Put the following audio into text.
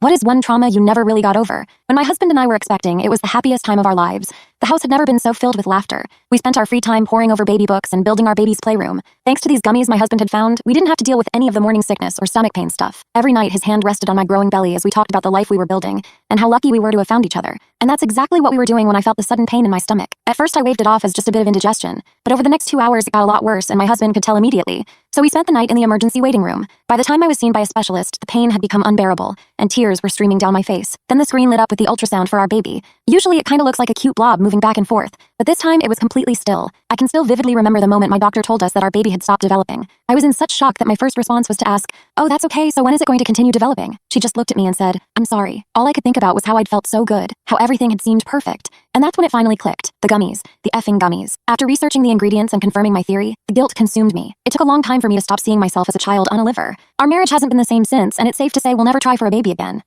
What is one trauma you never really got over? When my husband and I were expecting, it was the happiest time of our lives. The house had never been so filled with laughter. We spent our free time poring over baby books and building our baby's playroom. Thanks to these gummies my husband had found, we didn't have to deal with any of the morning sickness or stomach pain stuff. Every night his hand rested on my growing belly as we talked about the life we were building and how lucky we were to have found each other. And that's exactly what we were doing when I felt the sudden pain in my stomach. At first I waved it off as just a bit of indigestion, but over the next 2 hours it got a lot worse and my husband could tell immediately. So we spent the night in the emergency waiting room. By the time I was seen by a specialist, the pain had become unbearable, and tears were streaming down my face. Then the screen lit up with the ultrasound for our baby. Usually it kinda looks like a cute blob moving back and forth, but this time it was completely still. I can still vividly remember the moment my doctor told us that our baby had stopped developing. I was in such shock that my first response was to ask, "Oh, that's okay, so when is it going to continue developing?" She just looked at me and said, "I'm sorry." All I could think about was how I'd felt so good, how everything had seemed perfect. And that's when it finally clicked. The gummies. The effing gummies. After researching the ingredients and confirming my theory, the guilt consumed me. It took a long time for me to stop seeing myself as a child on a liver. Our marriage hasn't been the same since, and it's safe to say we'll never try for a baby again.